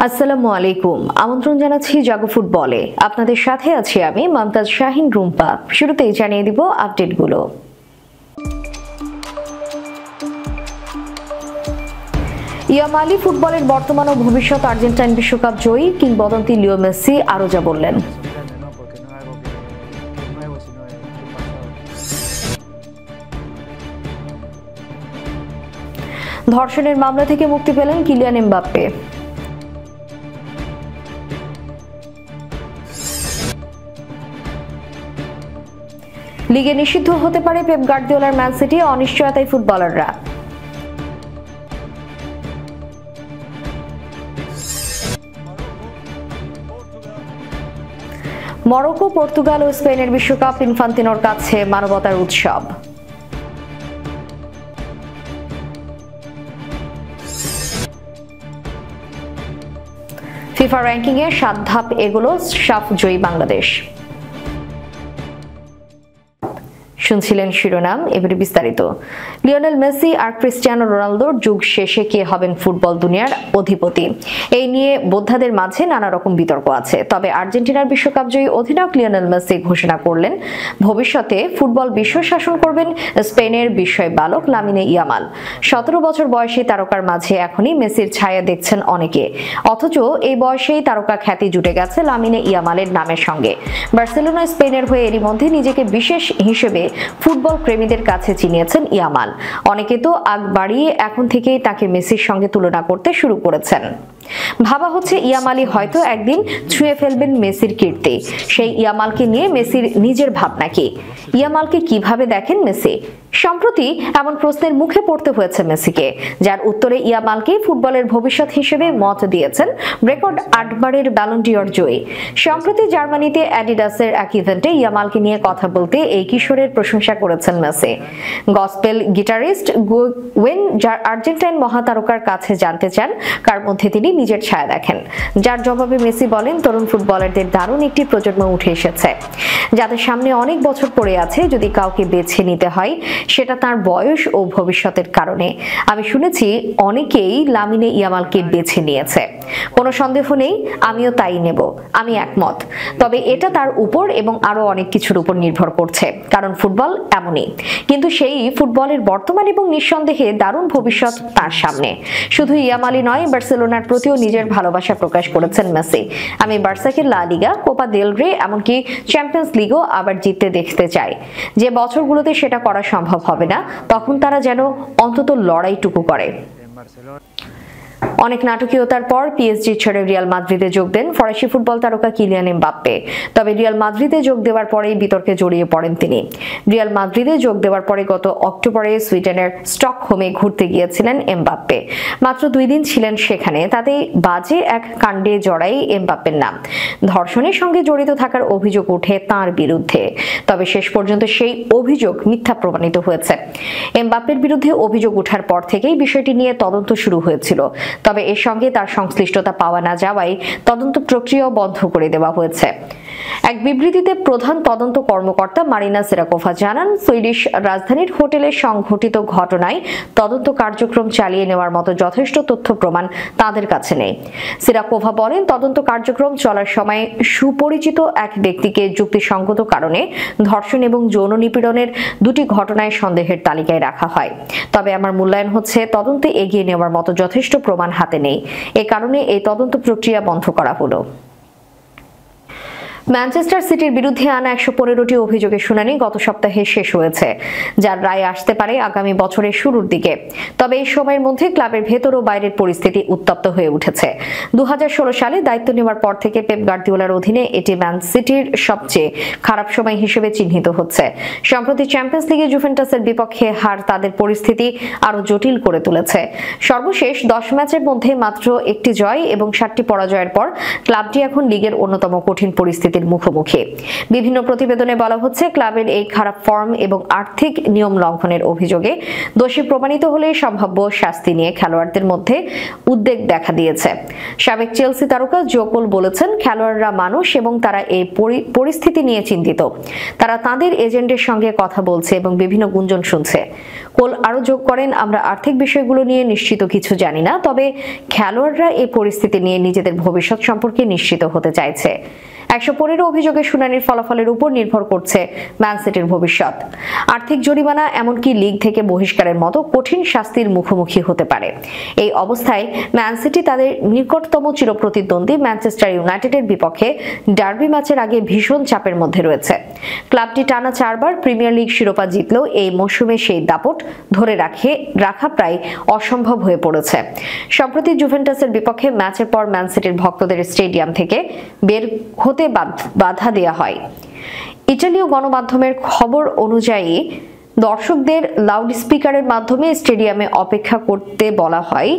আসসালামু আলাইকুম। আমন্ত্রণ জানাচ্ছি জাগো ফুটবলে। আপনাদের সাথে আছি আমি মমতাজ শাহিন রুম্পা। শুরুতেই জানিয়ে দিব আপডেটগুলো। ইয়ামালি ফুটবলের বর্তমান ও ভবিষ্যৎ আর্জেন্টাইন বিশ্বকাপ জয়ী কিংবদন্তি লিও মেসি আরও যা বললেন। ধর্ষণের মামলা থেকে মুক্তি পেলেন কিলিয়ান এমবাপ্পে। লিগে নিষিদ্ধ হতে পারে পেপ গার্দিওলার ম্যান সিটি, অনিশ্চয়তায় ফুটবলাররা। মরক্কো, পর্তুগাল ও স্পেনের বিশ্বকাপ ইনফান্তিনোর কাছে মানবতার উৎসব। ফিফা র্যাঙ্কিংয়ে 7 ধাপ এগোলো সাফ জয়ী বাংলাদেশ। শুনছিলেন শিরোনাম, এবারে বিস্তারিত। লিওনেল মেসি আর ক্রিস্টিয়ানো রোনালদোর যুগ শেষে কে হবেন ফুটবল দুনিয়ার অধিপতি, এই নিয়ে বোদ্ধাদের মাঝে নানা রকম বিতর্ক আছে। তবে আর্জেন্টিনার বিশ্বকাপ জয়ী অধিনায়ক লিওনেল মেসি ঘোষণা করলেন ভবিষ্যতে ফুটবল বিশ্ব শাসন করবেন স্পেনের বিস্ময় বালক লামিনে ইয়ামাল। 17 বছর বয়সী তারকার মাঝে এখনই মেসির ছায়া দেখছেন অনেকে, অথচ এই বয়সেই তারকা খ্যাতি জুটে গেছে লামিনে ইয়ামালের নামের সঙ্গে। বার্সেলোনা স্পেনের হয়ে এরই মধ্যে নিজেকে বিশেষ হিসেবে ফুটবল প্রেমীদের কাছে চিনিয়েছেন ইয়ামাল। অনেকে তো আগ বাড়িয়ে এখন থেকেই তাকে মেসির সঙ্গে তুলনা করতে শুরু করেছেন। ভাবা হচ্ছে ইয়ামালই হয়তো একদিন ছুঁয়ে ফেলবেন মেসির কীর্তি। সেই ইয়ামালকে নিয়ে মেসির নিজের ভাবনা কি? ইয়ামালকে কিভাবে দেখেন মেসি? সম্প্রতি এমন প্রশ্নের মুখে পড়তে হয়েছে মেসিকে, যার উত্তরে ইয়ামালকে ফুটবলের ভবিষ্যৎ হিসেবে মত দিয়েছেন রেকর্ড 8 বারের ব্যালন ডি'অর জয়ী। সম্প্রতি জার্মানিতে অ্যাডিডাসের এক ইভেন্টে ইয়ামালকে নিয়ে কথা বলতে এই কিশোরের প্রশংসা করেছেন Messi. Gospel guitarist Wayne Argentine মহাতারকার কাছে জানতে চান কার মধ্যে তিনি নিজের ছায়া দেখেন, যার জবাবে মেসি বলেন, তরুণ ফুটবলারদের দারুণ একটি প্রজন্ম উঠে এসেছে, যাদের সামনে অনেক বছর পড়ে আছে। যদি কাউকে বেছে নিতে হয় সেটা তার বয়স ও ভবিষ্যতের কারণে। আমি শুনেছি অনেকেই লামিনে ইয়ামালকে বেছে নিয়েছে, কোনো সন্দেহ নেই, আমিও তাই নেব, আমি একমত। তবে এটা তার উপর এবং আরো অনেক কিছুর উপর নির্ভর করছে, কারণ ফুটবল এমনই। কিন্তু সেই ফুটবলের বর্তমান এবং নিঃসন্দেহে দারুণ ভবিষ্যৎ তার সামনে। শুধু ইয়ামালই নয়, বার্সেলোনার প্রতিও নিজের ভালোবাসা প্রকাশ করেছেন মেসি। আমি বার্সাকে লা লিগা, কোপা দেল রে, এমনকি চ্যাম্পিয়ন্স লিগও আবার জিততে দেখতে চাই। যে বছরগুলোতে সেটা করা সম্ভব হবে না, তখন তারা যেন অন্তত লড়াইটুকু করে। অনেক নাটকীয়তার পর পিএসজি ছেড়ে রিয়াল মাদ্রিদে যোগ দেন ফরাসি ফুটবল তারকা কিলিয়ান এমবাপ্পে। তবে রিয়াল মাদ্রিদে যোগ দেওয়ার পরেই বিতর্কে জড়িয়ে পড়েন তিনি। রিয়াল মাদ্রিদে যোগ দেওয়ার পরে গত অক্টোবরে সুইডেনের স্টকহোমে ঘুরতে গিয়েছিলেন এমবাপ্পে। মাত্র 2 দিন ছিলেন সেখানে, তাতেই বাজে এক কাণ্ডে জড়াই এমবাপ্পের নাম। ধর্ষণের সঙ্গে জড়িত থাকার অভিযোগ ওঠে তাঁর বিরুদ্ধে। তবে শেষ পর্যন্ত সেই অভিযোগ মিথ্যা প্রমাণিত হয়েছে। এমবাপ্পের বিরুদ্ধে অভিযোগ ওঠার পর থেকেই বিষয়টি নিয়ে তদন্ত শুরু হয়েছিল। তবে এর সঙ্গে তার সংশ্লিষ্টতা পাওয়া না যাওয়ায় তদন্ত প্রক্রিয়াও বন্ধ করে দেওয়া হয়েছে। এক বিবৃতিতে প্রধান তদন্ত কর্মকর্তা মারিনা সেরাকোভা জানান, সুইডিশ রাজধানীর হোটেলে সংঘটিত ঘটনায় তদন্ত কার্যক্রম চালিয়ে নেওয়ার মতো যথেষ্ট তথ্য প্রমাণ তাদের কাছে নেই। সেরাকোভা বলেন, তদন্ত কার্যক্রম চলার সময় সুপরিচিত এক ব্যক্তিকে যুক্তিসঙ্গত কারণে ধর্ষণ এবং যৌন নিপীড়নের 2টি ঘটনায় সন্দেহের তালিকায় রাখা হয়। তবে আমার মূল্যায়ন হচ্ছে তদন্তে এগিয়ে নেওয়ার মতো যথেষ্ট প্রমাণ হাতে নেই, এ কারণে এই তদন্ত প্রক্রিয়া বন্ধ করা হলো। ম্যানচেস্টার সিটির বিরুদ্ধে আনা 115টি অভিযোগের শুনানি গত সপ্তাহে শেষ হয়েছে, যার রায় আসতে পারে আগামী বছরের শুরুর দিকে। তবে এই সময়ের মধ্যে ক্লাবের ভেতর ও বাইরের পরিস্থিতি উত্তপ্ত হয়ে উঠেছে। 2016 সালে দায়িত্ব নেওয়ার পর থেকে পেপ গার্দিওলার অধীনে এটি ম্যান সিটির সবচেয়ে খারাপ সময় হিসেবে চিহ্নিত হচ্ছে। সম্প্রতি চ্যাম্পিয়ন্স লিগে জুভেন্টাসের বিপক্ষে হার তাদের পরিস্থিতি আরো জটিল করে তুলেছে। সর্বশেষ 10 ম্যাচের মধ্যে মাত্র 1টি জয় এবং 7টি পরাজয়ের পর ক্লাবটি এখন লিগের অন্যতম কঠিন পরিস্থিতি পরিস্থিতির মুখোমুখি। বিভিন্ন প্রতিবেদনে বলা হচ্ছে, ক্লাবের এই খারাপ ফর্ম এবং আর্থিক নিয়ম লঙ্ঘনের অভিযোগে দোষী প্রমাণিত হলে সম্ভাব্য শাস্তি নিয়ে খেলোয়াড়দের মধ্যে উদ্বেগ দেখা দিয়েছে। সাবেক চেলসি তারকা জো কোল বলেছেন, খেলোয়াড়রা মানুষ এবং তারা এই পরিস্থিতি নিয়ে চিন্তিত। তারা তাদের এজেন্টের সঙ্গে কথা বলছে এবং বিভিন্ন গুঞ্জন শুনছে। কোল আরো যোগ করেন, আমরা আর্থিক বিষয়গুলো নিয়ে নিশ্চিত কিছু জানি না, তবে খেলোয়াড়রা এই পরিস্থিতি নিয়ে নিজেদের ভবিষ্যৎ সম্পর্কে নিশ্চিত হতে চাইছে। 115 অভিযোগের শুনানির ফলাফলের উপর নির্ভর করছে ম্যান সিটির ভবিষ্যৎ। আর্থিক জরিমানা এমনকি লিগ থেকে বহিষ্কারের মতো কঠিন শাস্তির মুখোমুখি হতে পারে। এই অবস্থায় ম্যান সিটি তাদের নিকটতম চিরপ্রতিদ্বন্দ্বী ম্যানচেস্টার ইউনাইটেডের বিপক্ষে ডার্বি ম্যাচের আগে ভীষণ চাপের মধ্যে রয়েছে। ক্লাবটি টানা 4 বার প্রিমিয়ার লিগ শিরোপা জিতলেও এই মৌসুমে সেই দাপট ধরে রাখা প্রায় অসম্ভব হয়ে পড়েছে। সম্প্রতি জুভেন্টাসের বিপক্ষে ম্যাচের পর ম্যান সিটির ভক্তদের স্টেডিয়াম থেকে বের হতে বাধা দেওয়া হয়। ইতালীয় গণমাধ্যমের খবর অনুযায়ী দর্শকদের লাউডস্পিকারের মাধ্যমে স্টেডিয়ামে অপেক্ষা করতে বলা হয়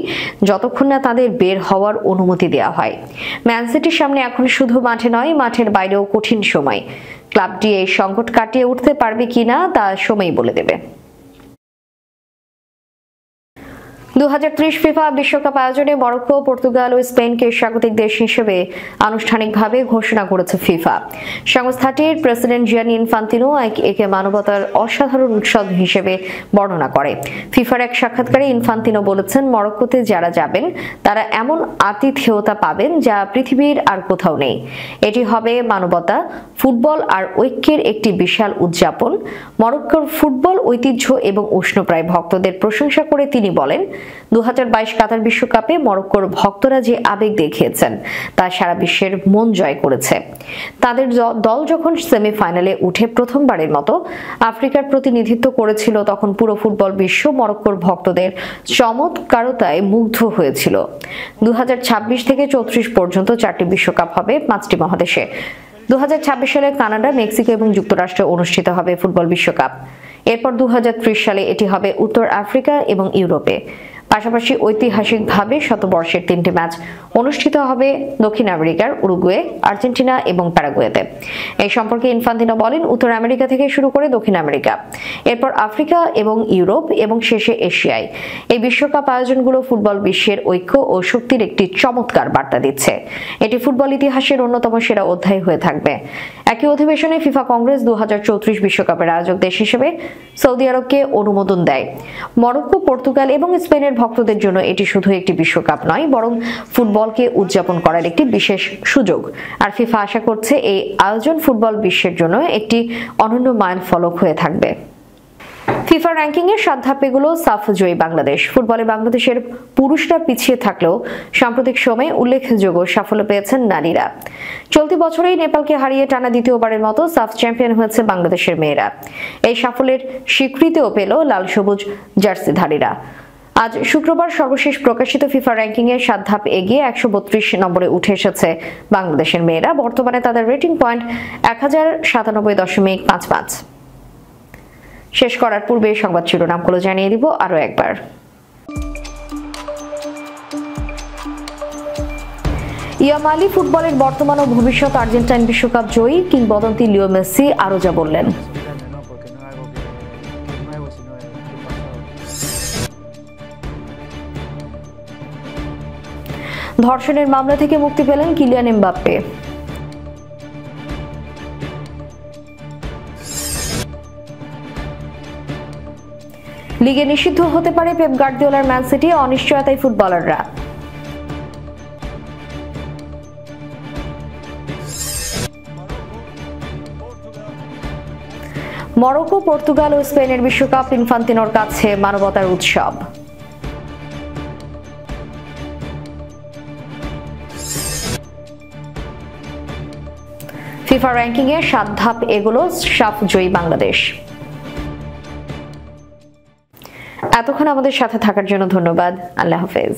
যতক্ষণ না তাদের বের হওয়ার অনুমতি দেওয়া হয়। ম্যান সিটির সামনে এখন শুধু মাঠে নয়, মাঠের বাইরেও কঠিন সময়। ক্লাবটি এই সংকট কাটিয়ে উঠতে পারবে কিনা তা সময়ই বলে দেবে। 2030 ফিফা বিশ্বকাপ আয়োজনে মরক্কো, পর্তুগাল ও স্পেনকে স্বাগতিক দেশ হিসেবে আনুষ্ঠানিকভাবে ঘোষণা করেছে ফিফা। সংস্থাটির প্রেসিডেন্ট জিয়ানি ইনফান্তিনো একে মানবতার অসাধারণ উৎসব হিসেবে বর্ণনা করে। ফিফার এক সাক্ষাৎকারে ইনফান্তিনো বলেছেন, মরক্কোতে যারা যাবেন তারা এমন আতিথেয়তা পাবেন যা পৃথিবীর আর কোথাও নেই। এটি হবে মানবতা, ফুটবল আর ঐক্যের একটি বিশাল উদযাপন। মরক্কোর ফুটবল ঐতিহ্য এবং উষ্ণপ্রায় ভক্তদের প্রশংসা করে তিনি বলেন, 2022 কাতার বিশ্বকাপে মরক্কোর ভক্তরা যে আবেগ দেখিয়েছেন তা সারা বিশ্বের মন জয় করেছে। তাদের দল যখন সেমিফাইনালে উঠে প্রথমবারের মতো আফ্রিকার প্রতিনিধিত্ব করেছিল, তখন পুরো ফুটবল বিশ্ব মরক্কোর ভক্তদের চমৎকারতায় মুগ্ধ হয়েছিল। 2026 থেকে 34 পর্যন্ত 4টি বিশ্বকাপ হবে 5টি মহাদেশে। 2026 সালে কানাডা, মেক্সিকো এবং যুক্তরাষ্ট্রে অনুষ্ঠিত হবে ফুটবল বিশ্বকাপ। এরপর 2030 সালে এটি হবে উত্তর আফ্রিকা এবং ইউরোপে। পাশাপাশি ঐতিহাসিকভাবে শতবর্ষের 3টি ম্যাচ অনুষ্ঠিত হবে দক্ষিণ আমেরিকার উরুগুয়ে, আর্জেন্টিনা এবং প্যারাগুয়েতে। এই সম্পর্কে ইনফান্তিনো বলেন, উত্তর আমেরিকা থেকে শুরু করে দক্ষিণ আমেরিকা, এরপর আফ্রিকা এবং ইউরোপ এবং শেষে এশিয়ায়। এই বিশ্বকাপ আয়োজনগুলো ফুটবল বিশ্বের ঐক্য ও শক্তির একটি চমৎকার বার্তা দিচ্ছে। এটি ফুটবল ইতিহাসের অন্যতম সেরা অধ্যায় হয়ে থাকবে। একই অধিবেশনে ফিফা কংগ্রেস 2034 বিশ্বকাপের আয়োজক দেশ হিসেবে সৌদি আরবকে অনুমোদন দেয়। মরক্কো, পর্তুগাল এবং স্পেনের ভক্তদের জন্য এটি শুধু একটি বিশ্বকাপ নয়, বরং ফুটবলকে উদযাপন করার একটি বিশেষ সুযোগ। আর ফিফা আশা করছে এই আয়োজন ফুটবল বিশ্বের জন্য একটি অনন্য মাইলফলক হয়ে থাকবে। ফিফা র্যাঙ্কিং এর 7 ধাপেগুলো সাফ জয়ী বাংলাদেশ। ফুটবলে বাংলাদেশের পুরুষরা পিছিয়ে থাকলেও সাম্প্রতিক সময়ে উল্লেখযোগ্য সাফল্য পেয়েছেন নারীরা। চলতি বছরেই নেপালকে হারিয়ে টানা দ্বিতীয়বারের মতো সাফ চ্যাম্পিয়ন হয়েছে বাংলাদেশের মেয়েরা। এই সাফল্যের স্বীকৃতিও পেল লাল সবুজ জার্সিধারীরা। আজ শুক্রবার সর্বশেষ প্রকাশিত ফিফা র্যাঙ্কিং এর 7 ধাপ এগিয়ে 132 নম্বরে উঠে এসেছে বাংলাদেশের মেয়েরা। বর্তমানে তাদের রেটিং পয়েন্ট 1097.55। শেষ করার পূর্বে সংবাদ শিরোনামগুলো জানিয়ে দিব আরো একবার। ইয়ামালি ফুটবলের বর্তমান ও ভবিষ্যৎ আর্জেন্টাইন বিশ্বকাপ জয়ী কিংবদন্তি লিও মেসি আরো যা বললেন। ধর্ষণের মামলা থেকে মুক্তি পেলেন কিলিয়ান এমবাপ্পে। লিগে নিষিদ্ধ হতে পারে পেপ গার্দিওলার ম্যান সিটি, অনিশ্চয়তায় ফুটবলাররা। মরক্কো, পর্তুগাল ও স্পেনের বিশ্বকাপ ইনফান্তিনোর কাছে মানবতার উৎসব। ফিফা র্যাঙ্কিং এ 7 ধাপ এগুলো সাফ জয়ী বাংলাদেশ। এতক্ষণ আমাদের সাথে থাকার জন্য ধন্যবাদ। আল্লাহ হাফেজ।